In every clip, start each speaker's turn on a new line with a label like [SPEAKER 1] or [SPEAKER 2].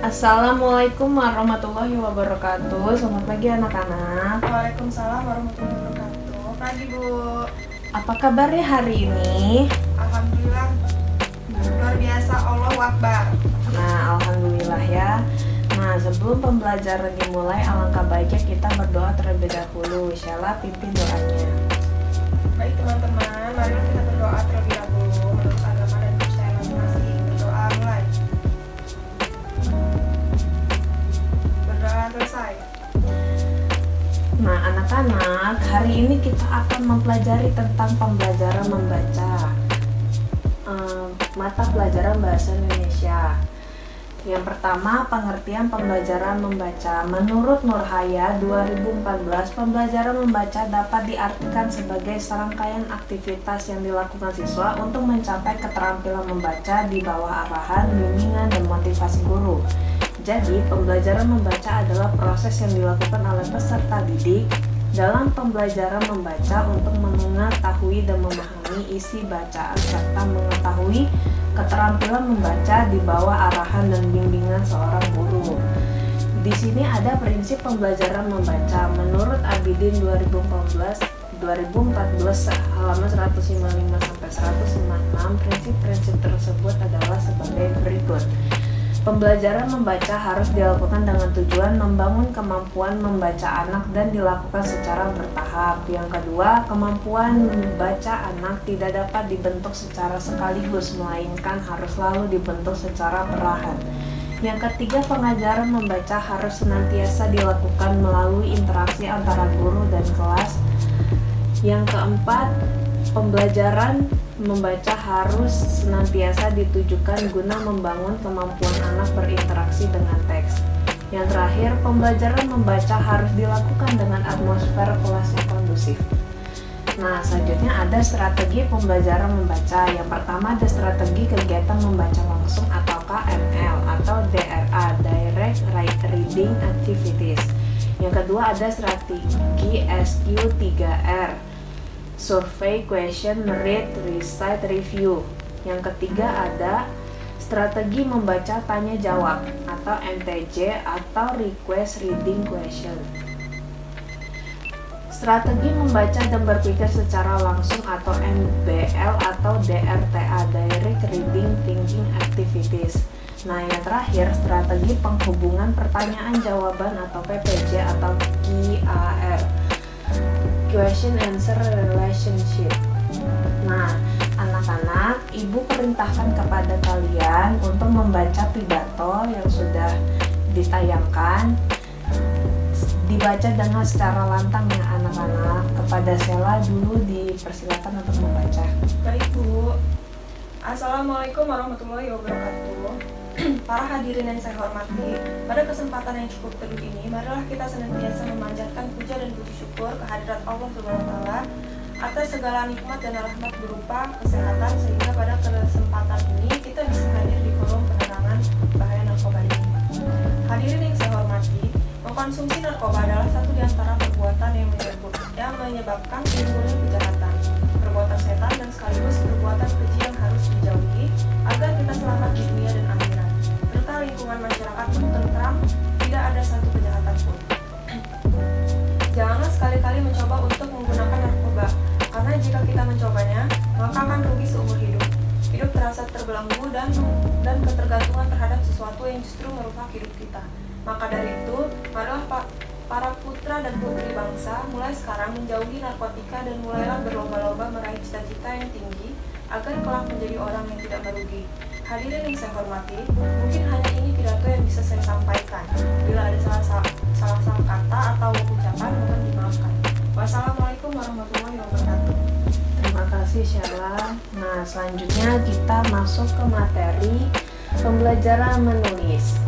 [SPEAKER 1] Assalamualaikum warahmatullahi wabarakatuh. Selamat pagi anak-anak.
[SPEAKER 2] Waalaikumsalam warahmatullahi wabarakatuh. Pagi Bu.
[SPEAKER 1] Apa kabarnya hari ini?
[SPEAKER 2] Alhamdulillah luar biasa, Allahu Akbar.
[SPEAKER 1] Nah, alhamdulillah ya. Nah, sebelum pembelajaran dimulai, alangkah baiknya kita berdoa terlebih dahulu. Insyaallah pimpin doanya.
[SPEAKER 2] Baik teman-teman, mari kita berdoa terlebih dahulu menurut agama dan kepercayaan masing-masing. Berdoa mulai. Berdoa selesai.
[SPEAKER 1] Nah, anak-anak, hari ini kita akan mempelajari tentang pembelajaran membaca. Mata pelajaran bahasa Indonesia. Yang pertama, pengertian pembelajaran membaca. Menurut Nurhaya 2014, pembelajaran membaca dapat diartikan sebagai serangkaian aktivitas yang dilakukan siswa untuk mencapai keterampilan membaca di bawah arahan, bimbingan, dan motivasi guru. Jadi, pembelajaran membaca adalah proses yang dilakukan oleh peserta didik dalam pembelajaran membaca untuk mengetahui dan memahami isi bacaan serta mengetahui keterampilan membaca di bawah arahan dan bimbingan seorang guru. Di sini ada prinsip pembelajaran membaca. Menurut Abidin 2014 halaman 155 sampai 156, prinsip-prinsip tersebut adalah sebagai berikut. Pembelajaran membaca harus dilakukan dengan tujuan membangun kemampuan membaca anak dan dilakukan secara bertahap. Yang kedua, kemampuan membaca anak tidak dapat dibentuk secara sekaligus, melainkan harus selalu dibentuk secara perlahan. Yang ketiga, pengajaran membaca harus senantiasa dilakukan melalui interaksi antara guru dan kelas. Yang keempat, pembelajaran membaca harus senantiasa ditujukan guna membangun kemampuan anak berinteraksi dengan teks. Yang terakhir, pembelajaran membaca harus dilakukan dengan atmosfer kelas yang kondusif. Nah, selanjutnya ada strategi pembelajaran membaca. Yang pertama ada strategi kegiatan membaca langsung atau KML atau DRA, Direct Reading Activities. Yang kedua ada strategi SQ3R, Survey, Question, Read, Recite, Review. Yang ketiga ada strategi membaca tanya jawab atau MTJ atau Request Reading Question. Strategi membaca dan berpikir secara langsung atau NBL atau DRTA, Direct Reading Thinking Activities. Nah, yang terakhir strategi penghubungan pertanyaan jawaban atau PPJ atau QAR, Question Answer Relationship. Nah, anak-anak, ibu perintahkan kepada kalian untuk membaca pidato yang sudah ditayangkan, dibaca dengan secara lantang ya anak-anak. Kepada Sela dulu dipersilakan untuk membaca.
[SPEAKER 2] Baik Bu. Assalamualaikum warahmatullahi wabarakatuh. Para hadirin yang saya hormati, pada kesempatan yang cukup teduh ini, marilah kita senantiasa memanjatkan puja dan puji syukur kehadirat Allah Subhanahu wa Ta'ala atas segala nikmat dan rahmat berupa kesehatan, sehingga pada kesempatan ini kita bisa hadir di kolom penerangan bahaya narkoba ini. Hadirin yang saya hormati, mengkonsumsi narkoba adalah satu di antara perbuatan yang menyebabkan timbulnya kejahatan, perbuatan setan, dan sekaligus perbuatan keji yang harus dijauhi agar kita selamat di dunia dan akhirat. Serta lingkungan masyarakat pun tentram, tidak ada satu kejahatan pun. Janganlah sekali-kali mencoba untuk menggunakan narkoba, karena jika kita mencobanya, maka akan rugi seumur hidup. Hidup terasa terbelenggu dan ketergantungan terhadap sesuatu yang justru merusak hidup kita. Maka dari itu, marilah para putra dan putri bangsa mulai sekarang menjauhi narkotika dan mulailah berlomba-lomba meraih cita-cita yang tinggi agar kelak menjadi orang yang tidak merugi. Hadirin yang saya hormati, mungkin hanya ini pidato yang bisa saya sampaikan. Bila ada salah kata atau ucapan, mohon dimaafkan. Wassalamualaikum warahmatullahi wabarakatuh.
[SPEAKER 1] Terima kasih Sheila. Nah, selanjutnya kita masuk ke materi pembelajaran menulis.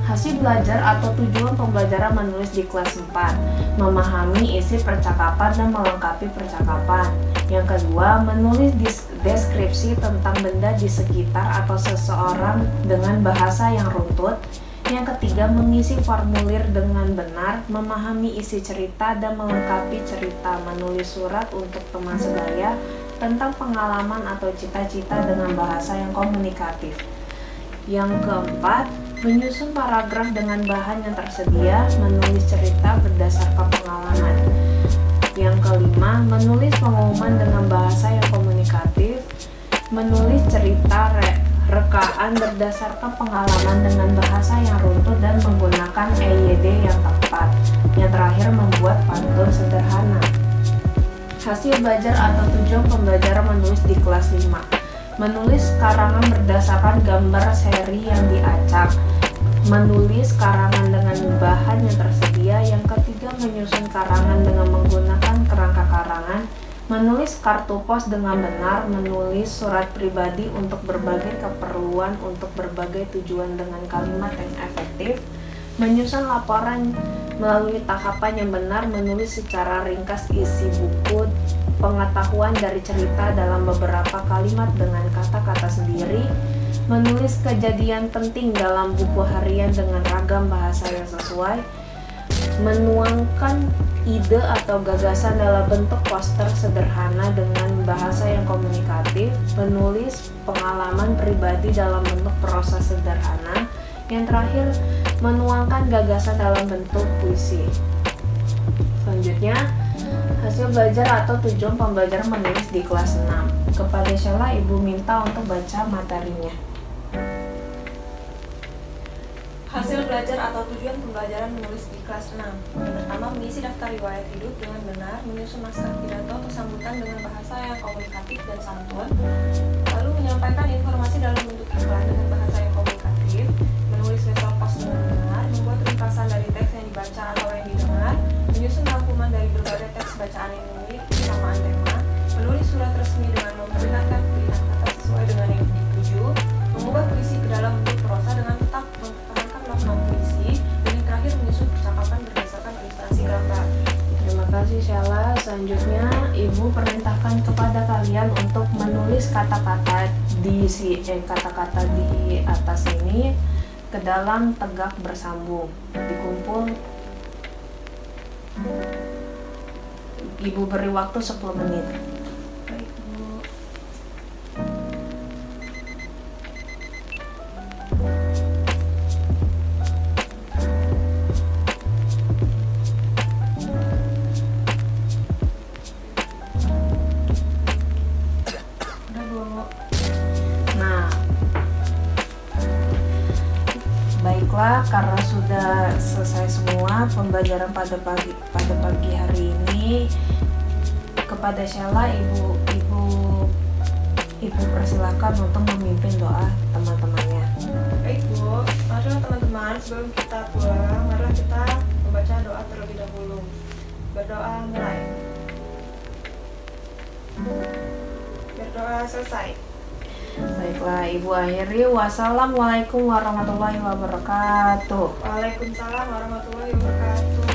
[SPEAKER 1] Hasil belajar atau tujuan pembelajaran menulis di kelas 4, memahami isi percakapan dan melengkapi percakapan. Yang kedua, menulis deskripsi tentang benda di sekitar atau seseorang dengan bahasa yang runtut. Yang ketiga, mengisi formulir dengan benar, memahami isi cerita dan melengkapi cerita, menulis surat untuk teman sebaya tentang pengalaman atau cita-cita dengan bahasa yang komunikatif. Yang keempat, menyusun paragraf dengan bahan yang tersedia, menulis cerita berdasarkan pengalaman. Yang kelima, menulis pengumuman dengan bahasa yang komunikatif, menulis cerita rekaan berdasarkan pengalaman dengan bahasa yang runtut dan menggunakan EYD yang tepat. Yang terakhir, membuat pantun sederhana. Hasil belajar atau tujuan pembelajaran menulis di kelas 5. Menulis karangan berdasarkan gambar seri yang diacak. Menulis karangan dengan bahan yang tersedia. Yang ketiga, menyusun karangan dengan menggunakan kerangka karangan. Menulis kartu pos dengan benar, menulis surat pribadi untuk berbagai keperluan untuk berbagai tujuan dengan kalimat yang efektif, menyusun laporan melalui tahapan yang benar, menulis secara ringkas isi buku, pengetahuan dari cerita dalam beberapa kalimat dengan kata-kata sendiri, menulis kejadian penting dalam buku harian dengan ragam bahasa yang sesuai, menuangkan ide atau gagasan dalam bentuk poster sederhana dengan bahasa yang komunikatif, menulis pengalaman pribadi dalam bentuk prosa sederhana, yang terakhir menuangkan gagasan dalam bentuk puisi. Selanjutnya, hasil belajar atau tujuan pembelajaran menulis di kelas 6. Kepada Sheila, Ibu minta untuk baca materinya.
[SPEAKER 2] Hasil belajar atau tujuan pembelajaran menulis di kelas 6. Yang pertama, mengisi daftar riwayat hidup dengan benar, menyusun naskah pidato atau sambutan dengan bahasa yang komunikatif dan santun, lalu menyampaikan informasi dalam bentuk iklan dengan bahasa yang komunikatif, menulis visual post dengan benar, membuat ringkasan dari teks yang dibaca atau yang didengar, menyusun rangkuman dari berbagai teks bacaan yang memiliki kesamaan tema, menulis surat resmi dengan memperlihatkan pilihan kata sesuai dengan yang dituju, mengubah puisi ke dalam bentuk prosa dengan tetap makna puisi, dan yang terakhir menyusun percakapan berdasarkan ilustrasi gambar.
[SPEAKER 1] Terima kasih Sheila. Selanjutnya, Ibu perintahkan kepada kalian untuk menulis kata-kata di atas ini ke dalam tegak bersambung, dikumpul. Ibu beri waktu 10 menit.
[SPEAKER 2] Baik, Bu.
[SPEAKER 1] Baiklah, karena sudah selesai semua pembelajaran pada pagi hari ini, kepada Sheila, Ibu persilakan untuk memimpin doa teman-temannya.
[SPEAKER 2] Baik, Bu. Marilah teman-teman, sebelum kita pulang, marilah kita membaca doa terlebih dahulu. Berdoa mulai. Berdoa selesai.
[SPEAKER 1] Baiklah, Ibu akhiri. Wassalamualaikum warahmatullahi wabarakatuh.
[SPEAKER 2] Waalaikumsalam warahmatullahi wabarakatuh.